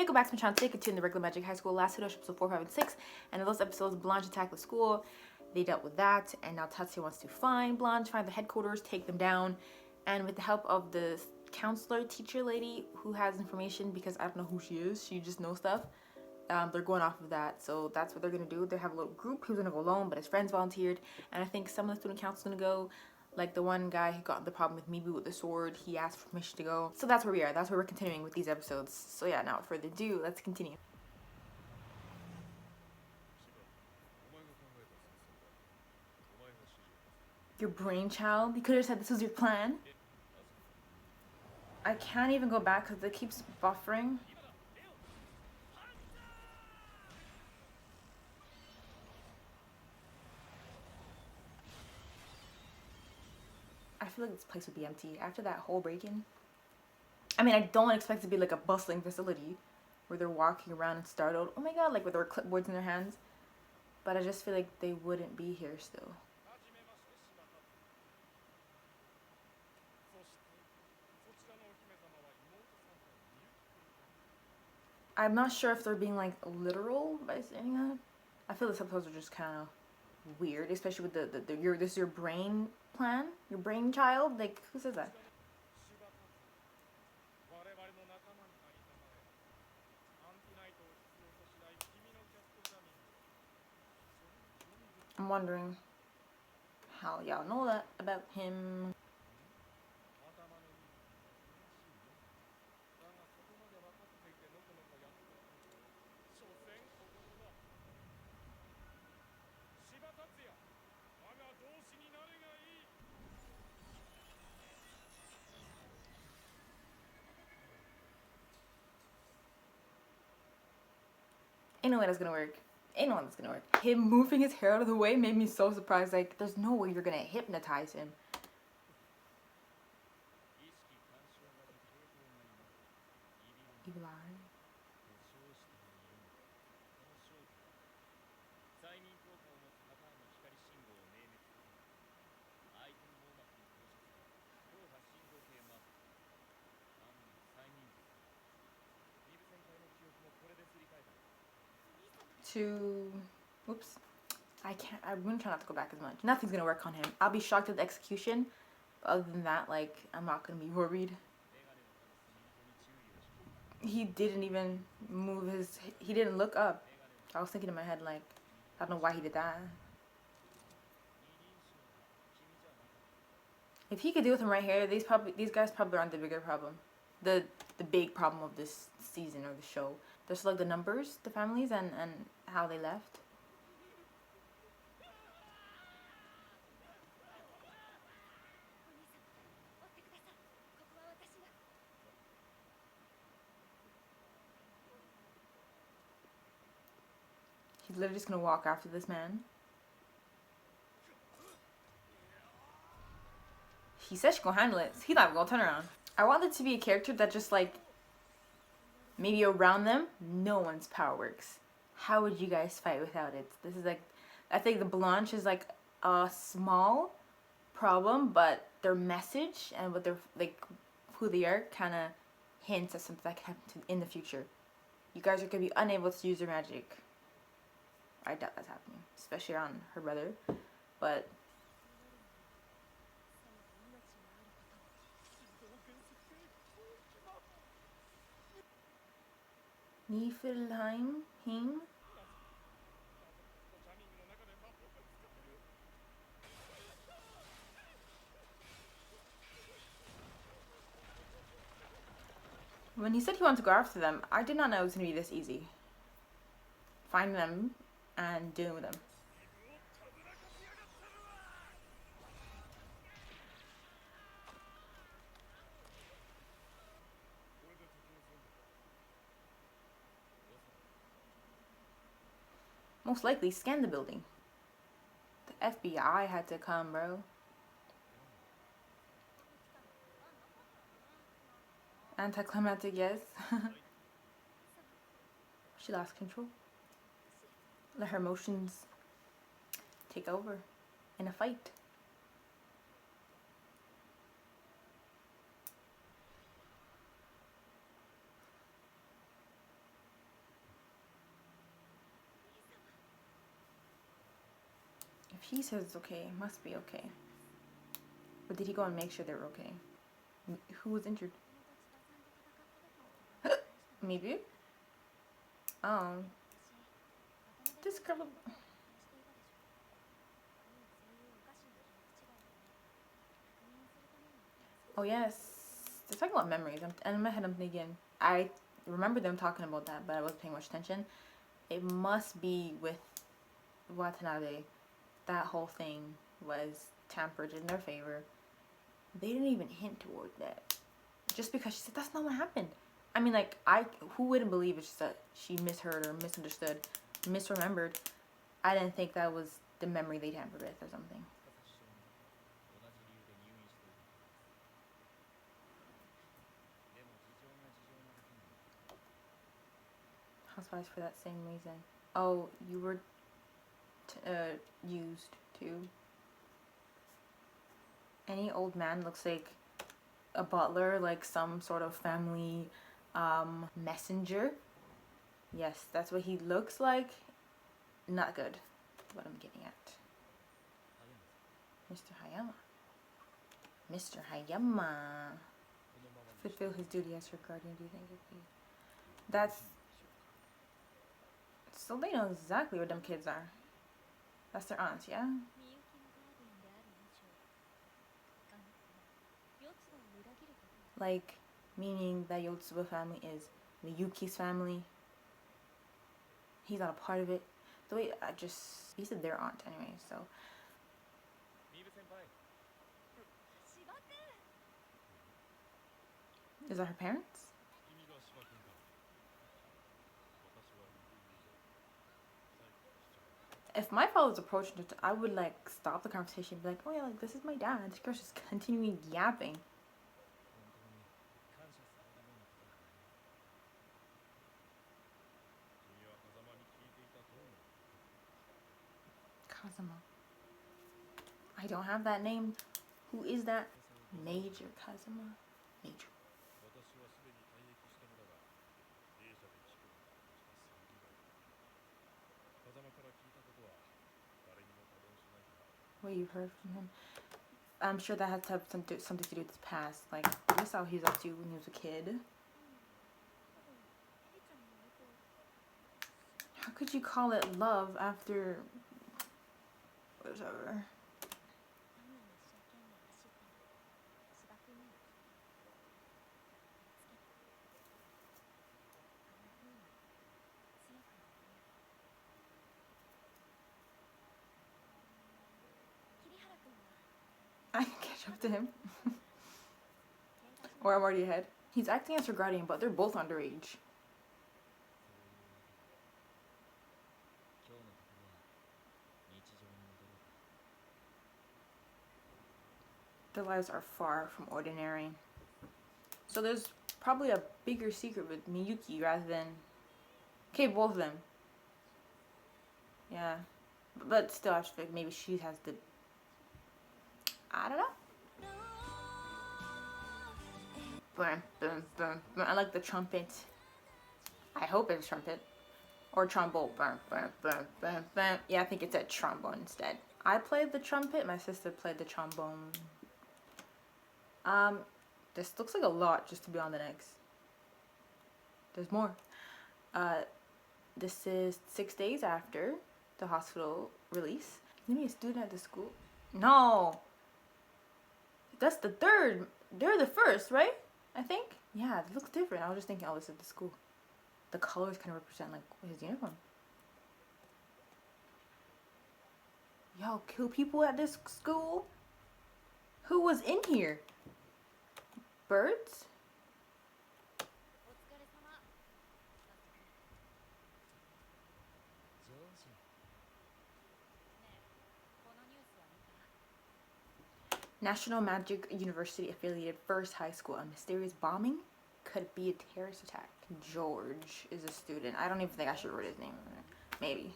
Hey, go back to my channel. Today, continue the regular Magic High School. Last video, episode 4, 5, and 6. And in those episodes, Blanche attacked the school. They dealt with that. And now Tatsuya wants to find Blanche, find the headquarters, take them down. And with the help of the counselor teacher lady who has information, because I don't know who she is, she just knows stuff. They're going off of that, so that's what they're gonna do. They have a little group. He was gonna go alone, but his friends volunteered, and I think some of the student council's gonna go. Like the one guy who got the problem with Mibu with the sword, he asked for permission to go. So that's where we are. That's where we're continuing with these episodes. So yeah, now without further ado, let's continue. Your brainchild? You could have said this was your plan. I can't even go back because it keeps buffering. I feel like this place would be empty after that whole break-in. I mean, I don't expect it to be like a bustling facility where they're walking around and startled. Oh my god, like with their clipboards in their hands. But I just feel like they wouldn't be here still. I'm not sure if they're being like literal by saying that. I feel the subtitles are just kind of weird, especially with this is your brain plan, your brainchild. Like, who says that? I'm wondering how y'all know that about him. Ain't no way that's gonna work. Ain't no way that's gonna work. Him moving his hair out of the way made me so surprised. Like, there's no way you're gonna hypnotize him. Evil eye. Whoops. I'm gonna try not to go back as much. Nothing's gonna work on him. I'll be shocked at the execution. But other than that, like, I'm not gonna be worried. He didn't even move he didn't look up. I was thinking in my head, like, I don't know why he did that. If he could deal with him right here, these guys probably aren't the bigger problem. The big problem of this season or the show. There's like the numbers, the families, and how they left. He's literally just gonna walk after this man. He said she gonna handle it. He's not gonna turn around. I want it to be a character that just like, maybe around them, no one's power works. How would you guys fight without it? This is like, I think the Blanche is like a small problem, but their message and what they're like, who they are, kind of hints at something that can happen in the future. You guys are gonna be unable to use your magic. I doubt that's happening, especially on her brother, but. Niflheim? Him? When he said he wanted to go after them, I did not know it was going to be this easy. Find them and dealing with them. Most likely scan the building. The FBI had to come, bro. Anticlimactic, yes. She lost control. Let her emotions take over in a fight. If he says it's okay, it must be okay. But did he go and make sure they were okay? Who was injured? Maybe. This girl. Oh yes, they're talking about memories. And in my head I'm thinking, I remember them talking about that, but I wasn't paying much attention. It must be with Watanabe. That whole thing was tampered in their favor. They didn't even hint toward that. Just because she said that's not what happened. I mean, like, who wouldn't believe it's just that she misheard or misunderstood, misremembered. I didn't think that was the memory they tampered with or something. Housewives for that same reason. Oh, you were used too. Any old man looks like a butler, like some sort of family messenger. Yes, that's what he looks like. Not good. What I'm getting at. Mr. Hayama. Mr. Hayama. Fulfill his duty as her guardian. Do you think it'd be? That's. So they know exactly what them kids are. That's their aunts, yeah? Like, meaning that Yotsuba family is Miyuki's family. He's not a part of it. The way he said their aunt anyway, so. Is that her parents? If my father was approaching it, I would like stop the conversation and be like, oh yeah, like this is my dad. This girl's just continuing yapping. Kazuma. I don't have that name. Who is that? Major Kazuma? Major. What you've heard from him? I'm sure that has to have something to do with his past. Like, this is how he was up to when he was a kid. How could you call it love after... whatever. I can catch up to him. Or I'm already ahead. He's acting as her guardian, but they're both underage. Their lives are far from ordinary. So there's probably a bigger secret with Miyuki rather than... Okay, both of them. Yeah. But still, I feel like maybe she has the... I don't know. Boom, boom, boom, boom. I like the trumpet. I hope it's trumpet. Or trombone. Boom, boom, boom, boom, boom. Yeah, I think it's a trombone instead. I played the trumpet. My sister played the trombone. This looks like a lot just to be on the next. There's more. This is 6 days after the hospital release. You mean a student at the school? No. That's the third. They're the first, right? I think. Yeah, it looks different. I was just thinking, oh, this is the school. The colors kind of represent like his uniform. Y'all kill people at this school? Who was in here? Birds? National Magic University affiliated first high school. A mysterious bombing? Could it be a terrorist attack? George is a student. I don't even think I should write his name. Maybe.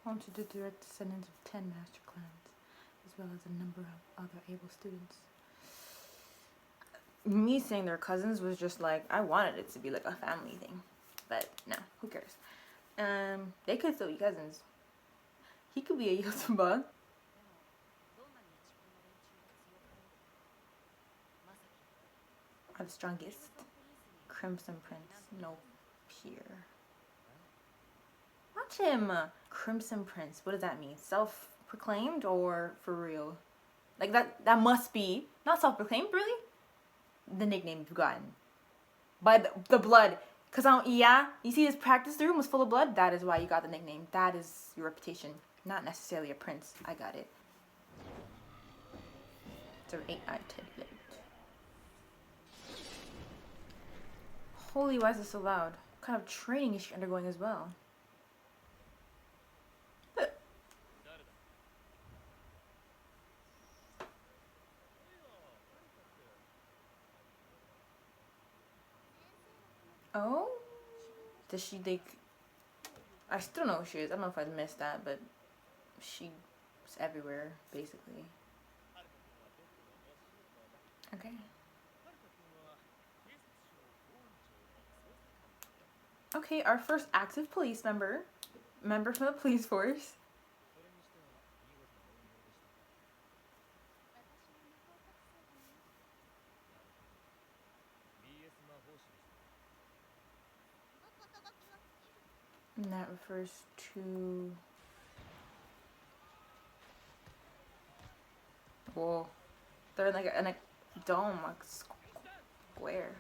Home to the direct descendants of 10 master clans, as well as a number of other able students. Me saying they're cousins was just like, I wanted it to be like a family thing. but no, who cares? They could still be cousins. He could be a Yosuba. Are the strongest. Crimson Prince, no peer. Watch him. Crimson Prince, what does that mean? Self-proclaimed or for real? Like that must be, not self-proclaimed, really? The nickname you've gotten. By the blood. Because, yeah, you see this practice room was full of blood? That is why you got the nickname. That is your reputation. Not necessarily a prince. I got it. So 8-eyed tidbit. Holy, why is this so loud? What kind of training is she undergoing as well? Oh? Does she think... I still know who she is. I don't know if I missed that, but she's everywhere, basically. Okay. Okay, our first active police member from the police force. And that refers to... Whoa. They're in like a dome, like square.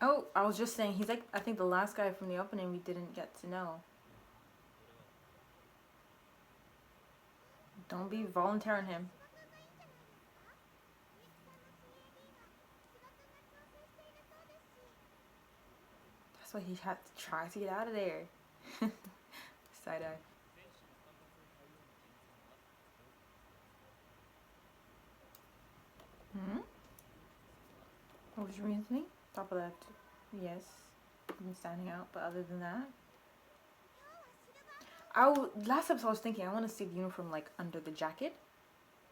Oh, I was just saying, he's like, I think the last guy from the opening we didn't get to know. Don't be volunteering him. That's why he had to try to get out of there. Side eye. What was your reasoning? Top left. Yes. I'm standing out, but other than that. Last episode I was thinking I want to see the uniform like under the jacket.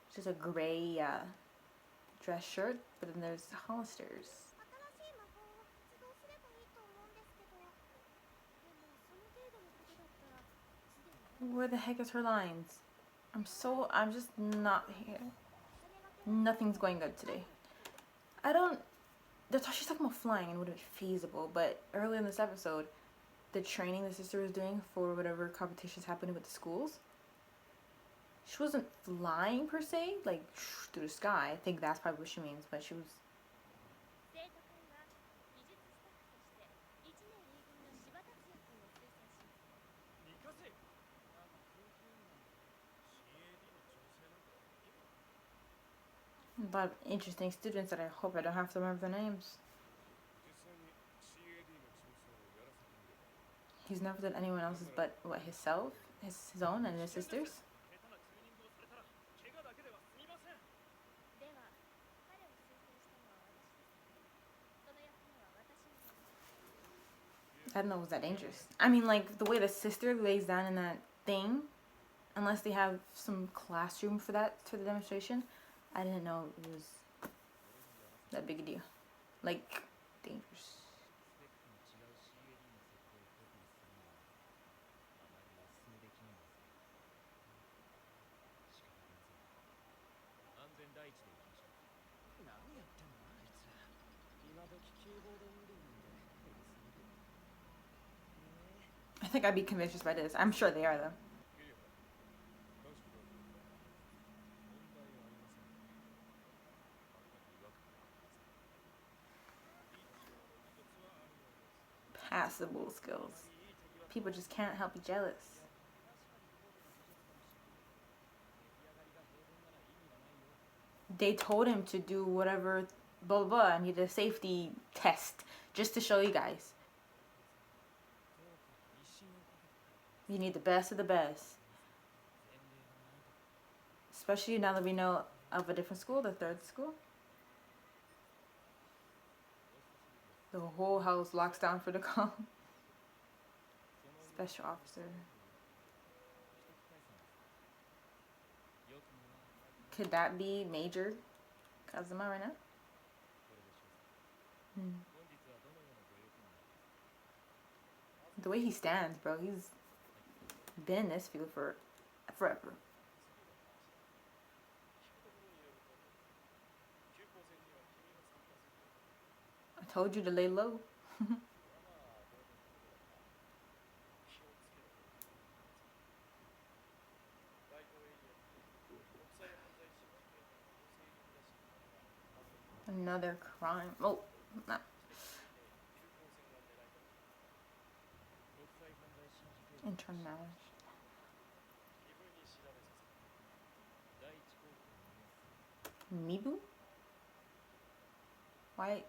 It's just a gray dress shirt, but then there's Hollister's. Where the heck is her lines? I'm just not here. Nothing's going good today. She's talking about flying and would it be feasible, but earlier in this episode, the training the sister was doing for whatever competitions happening with the schools, she wasn't flying per se, like through the sky. I think that's probably what she means, but she was... A lot of interesting students that I hope I don't have to remember their names. He's never done anyone else's but what, himself, his own, and his sisters. I don't know, was that dangerous? I mean, like the way the sister lays down in that thing, unless they have some classroom for that for the demonstration, I didn't know it was that big a deal. Like, dangerous. I think I'd be convinced just by this. I'm sure they are, though. Passable skills. People just can't help be jealous. They told him to do whatever, blah, blah, blah. I need a safety test just to show you guys. You need the best of the best. Especially now that we know of a different school, the third school. The whole house locks down for the call. Special officer. Could that be Major Kazuma right now? The way he stands, bro, he's been in this field for forever. I told you to lay low. Another crime. Oh, not. International. Mibu? Why?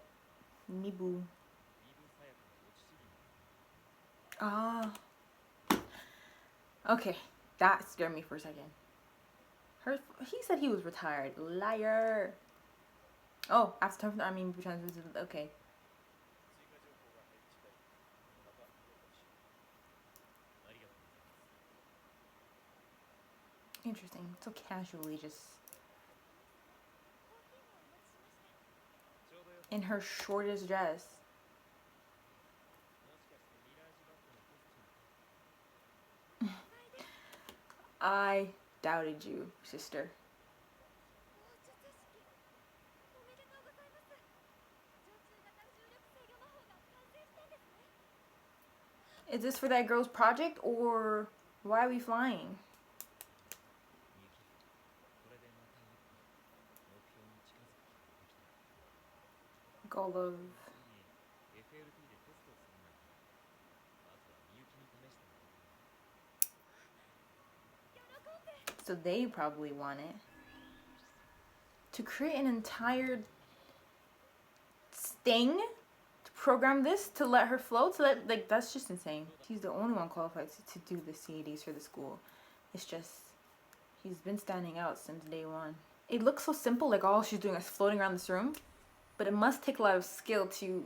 Mibu. Ah. Okay, that scared me for a second. He said he was retired. Liar. Oh, after time for the army, Mibu transmitted. Okay. Interesting. So casually, just in her shortest dress. I doubted you, sister. Is this for that girl's project, or why are we flying? Goal of... So they probably want it. To create an entire thing to program this to let her float, so that, like, that's just insane. He's the only one qualified to do the CADs for the school. It's just, he's been standing out since day one. It looks so simple, like all she's doing is floating around this room, but it must take a lot of skill to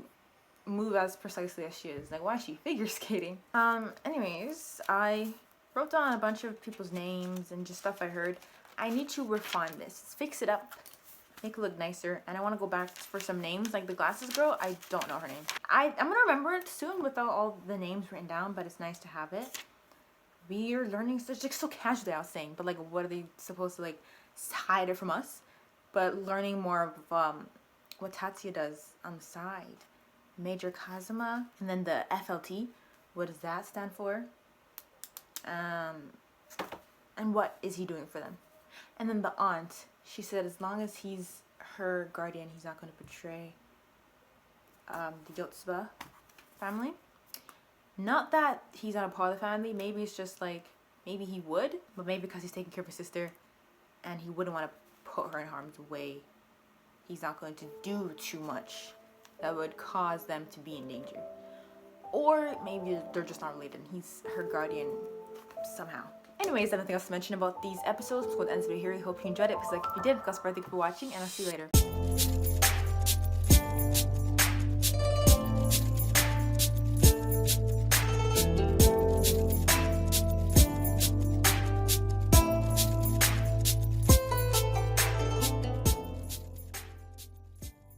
move as precisely as she is. Like, why is she figure skating? Anyways, I wrote down a bunch of people's names and just stuff I heard. I need to refine this, fix it up, make it look nicer, and I want to go back for some names. Like the glasses girl, I don't know her name. I'm gonna remember it soon without all the names written down, but it's nice to have it. We are learning such, like, so casually, I was saying, but like, what are they supposed to, like, hide it from us? But learning more of what Tatsuya does on the side. Major Kazuma, and then the FLT. What does that stand for? And what is he doing for them? And then the aunt, she said as long as he's her guardian, he's not going to betray the Yotsuba family. Not that he's not a part of the family, maybe it's just like, maybe he would, but maybe because he's taking care of his sister and he wouldn't want to put her in harm's way, he's not going to do too much that would cause them to be in danger. Or maybe they're just not related and he's her guardian somehow. Anyways, I have nothing else to mention about these episodes. I'm going to end this video here. I hope you enjoyed it. Please like if you did. Thank you for watching, and I'll see you later.